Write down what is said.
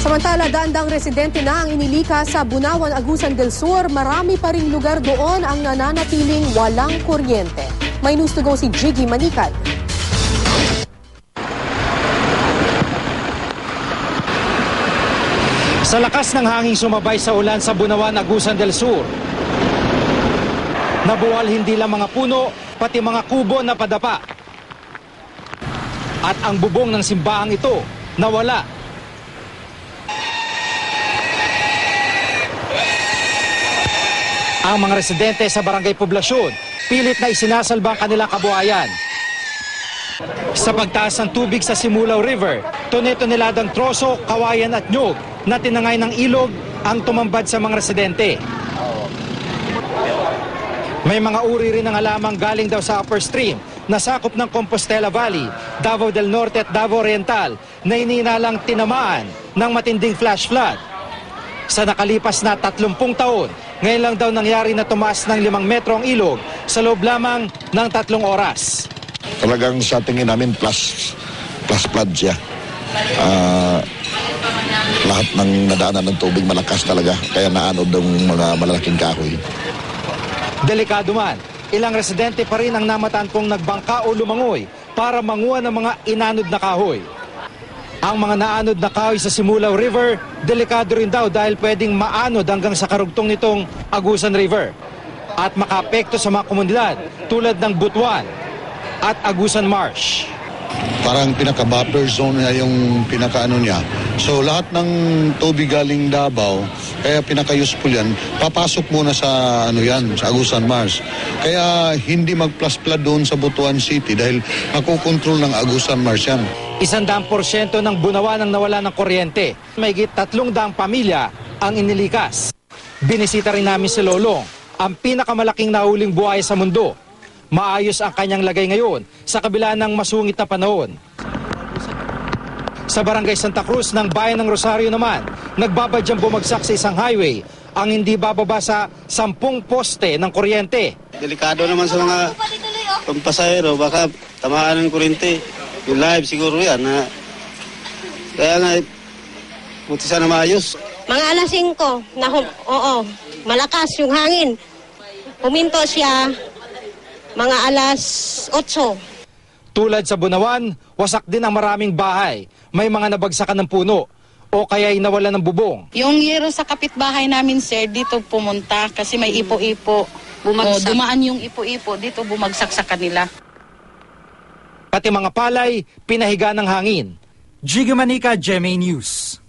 Samantala, daang-daang residente na ang inilikas sa Bunawan, Agusan del Sur. Marami pa ring lugar doon ang nananatiling walang kuryente. May news to go si Jiggy Manikad. Sa lakas ng hanging sumabay sa ulan sa Bunawan, Agusan del Sur, nabuwal hindi lang mga puno, pati mga kubo na padapa. At ang bubong ng simbahang ito nawala. Ang mga residente sa barangay Poblasyon pilit na isinasalba ang kanilang kabuhayan. Sa pagtaas ng tubig sa Simulaw River, tone-toneladang troso, kawayan at nyug na tinangay ng ilog ang tumambad sa mga residente. May mga uri rin ng halamang galing daw sa upper stream na sakop ng Compostela Valley, Davao del Norte at Davao Oriental na ininalang tinamaan ng matinding flash flood. Sa nakalipas na 30 taon, ngayon lang daw nangyari na tumaas ng 5 metro ang ilog sa loob lamang ng 3 oras. Talagang sa tingin namin plus flood siya. Lahat ng nadaanan ng tubig malakas talaga, kaya naanod ng mga malalaking kahoy. Delikado man, ilang residente pa rin ang namatan kong nagbangka o lumangoy para manguha ng mga inanod na kahoy. Ang mga naanod na kahoy sa Simulaw River, delikado rin daw dahil pwedeng maanod hanggang sa karugtong nitong Agusan River at makaapekto sa mga komunidad tulad ng Butuan at Agusan Marsh. Parang pinaka-buffer zone niya yung pinaka-ano niya. So lahat ng tubig galing Davao, kaya pinaka-useful yan, papasok muna sa sa Agusan Marsh. Kaya hindi mag-plus flood doon sa Butuan City dahil makukontrol ng Agusan Marsh yan. 100% ng Bunawan ang nawala ng kuryente. Mahigit 300 pamilya ang inilikas. Binisita rin namin si Lolong, ang pinakamalaking nahuling buhay sa mundo. Maayos ang kanyang lagay ngayon sa kabila ng masungit na panahon. Sa Barangay Santa Cruz ng Bayan ng Rosario naman, nagbabadyang bumagsak sa isang highway ang hindi bababa sa 10 poste ng kuryente. Delikado naman sa mga pampasahero, baka tamaan ng kuryente. Yung live siguro yan. Kaya nga, buti sana maayos. Mga alas 5, malakas yung hangin. Huminto siya mga alas 8. Tulad sa Bunawan, wasak din ang maraming bahay. May mga nabagsakan ng puno o kaya'y nawalan ng bubong. Yung yero sa kapitbahay namin, sir, dito pumunta kasi may ipo-ipo. Dumaan yung ipo-ipo, dito bumagsak sa kanila. Pati mga palay, pinahiga ng hangin. Jiggy Manikad, GMA News.